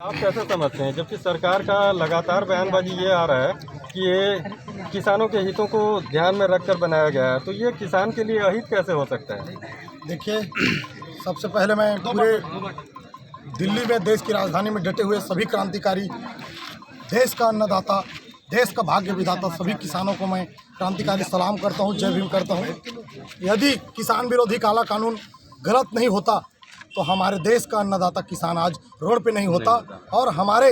आप कैसे समझते हैं, जबकि सरकार का लगातार बयानबाजी ये आ रहा है कि ये किसानों के हितों को ध्यान में रखकर बनाया गया है, तो ये किसान के लिए अहित कैसे हो सकता है? देखिए, सबसे पहले मैं पूरे दिल्ली में देश की राजधानी में डटे हुए सभी क्रांतिकारी, देश का अन्नदाता, देश का भाग्य विधाता सभी किसानों को मैं क्रांतिकारी सलाम करता हूं, जय भीम करता हूं। यदि किसान विरोधी काला कानून गलत नहीं होता तो हमारे देश का अन्नदाता किसान आज रोड पे नहीं होता और हमारे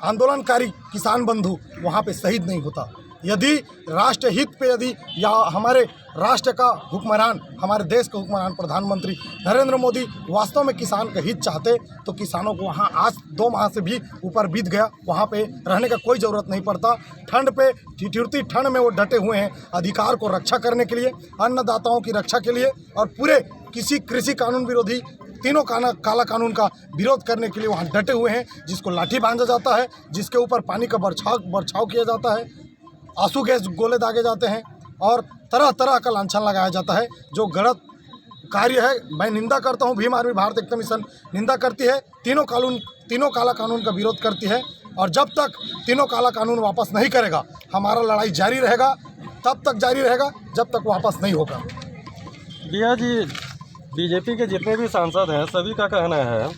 आंदोलनकारी किसान बंधु वहाँ पे शहीद नहीं होता। यदि राष्ट्र हित पे यदि या हमारे राष्ट्र का हुक्मरान, हमारे देश का हुक्मरान प्रधानमंत्री नरेंद्र मोदी वास्तव में किसान का हित चाहते तो किसानों को वहाँ आज 2 माह से भी ऊपर बीत गया, वहाँ पे रहने का कोई ज़रूरत नहीं पड़ता। ठंड पे ठिठुरती ठंड में वो डटे हुए हैं अधिकार को रक्षा करने के लिए, अन्नदाताओं की रक्षा के लिए और पूरे किसी कृषि कानून विरोधी तीनों काला कानून का विरोध करने के लिए वहाँ डटे हुए हैं, जिसको लाठी बांधा जाता है, जिसके ऊपर पानी का बरछाव किया जाता है, आंसू गैस गोले दागे जाते हैं और तरह तरह का लांछन लगाया जाता है, जो गलत कार्य है। मैं निंदा करता हूँ, भीम आर्मी भारत एकता मिशन निंदा करती है, तीनों काला कानून का विरोध करती है और जब तक तीनों काला कानून वापस नहीं करेगा हमारा लड़ाई जारी रहेगा, तब तक जारी रहेगा जब तक वापस नहीं होगा। भैया जी, बीजेपी के जितने भी सांसद हैं सभी का कहना है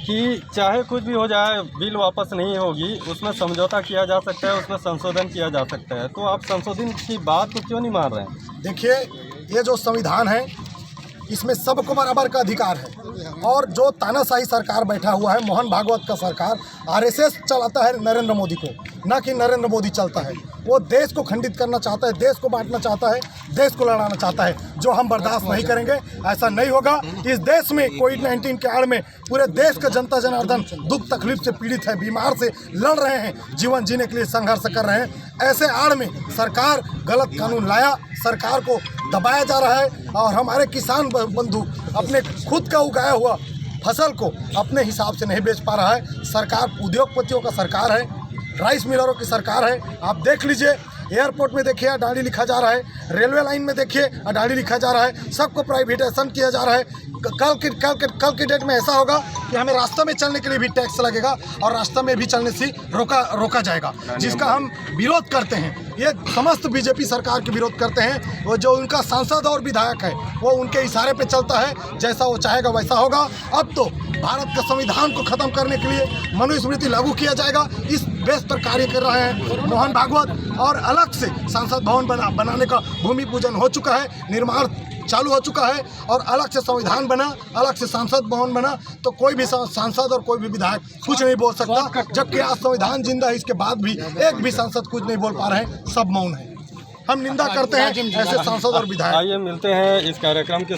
कि चाहे कुछ भी हो जाए बिल वापस नहीं होगी, उसमें समझौता किया जा सकता है, उसमें संशोधन किया जा सकता है। तो आप संशोधन की बात को क्यों नहीं मान रहे हैं? देखिए, ये जो संविधान है इसमें सबको बराबर का अधिकार है और जो तानाशाही सरकार बैठा हुआ है, मोहन भागवत का सरकार, आरएसएस चलाता है नरेंद्र मोदी को, ना कि नरेंद्र मोदी चलता है। वो देश को खंडित करना चाहता है, देश को बांटना चाहता है, देश को लड़ाना चाहता है, जो हम बर्दाश्त नहीं करेंगे। ऐसा नहीं होगा। इस देश में कोविड-19 के आड़ में पूरे देश का जनता जनार्दन दुख तकलीफ से पीड़ित है, बीमार से लड़ रहे हैं, जीवन जीने के लिए संघर्ष कर रहे हैं। ऐसे आड़ में सरकार गलत कानून लाया, सरकार को दबाया जा रहा है और हमारे किसान बंधु अपने खुद का उगाया हुआ फसल को अपने हिसाब से नहीं बेच पा रहा है। सरकार उद्योगपतियों का सरकार है, राइस मिलरों की सरकार है। आप देख लीजिए, एयरपोर्ट में देखिए अडानी लिखा जा रहा है, रेलवे लाइन में देखिए अडानी लिखा जा रहा है, सबको प्राइवेटाइजेशन किया जा रहा है। कल की डेट में ऐसा होगा कि हमें रास्ते में चलने के लिए भी टैक्स लगेगा और रास्ते में भी चलने से रोका जाएगा, जिसका हम विरोध करते हैं। ये समस्त बीजेपी सरकार के विरोध करते हैं। वो जो उनका सांसद और विधायक है वो उनके इशारे पे चलता है, जैसा वो चाहेगा वैसा होगा। अब तो भारत के संविधान को खत्म करने के लिए मनुस्मृति लागू किया जाएगा, इस बेस पर कार्य कर रहे हैं मोहन भागवत। और अलग से संसद भवन बनाने का भूमि पूजन हो चुका है, निर्माण चालू हो चुका है और अलग से संविधान बना, अलग से संसद भवन बना, तो कोई भी सांसद और कोई भी विधायक कुछ नहीं बोल सकता। जबकि आज संविधान जिंदा है, इसके बाद भी एक भी सांसद कुछ नहीं बोल पा रहे हैं, सब मौन है। हम निंदा करते हैं ऐसे सांसद और विधायक। आइए मिलते हैं इस कार्यक्रम के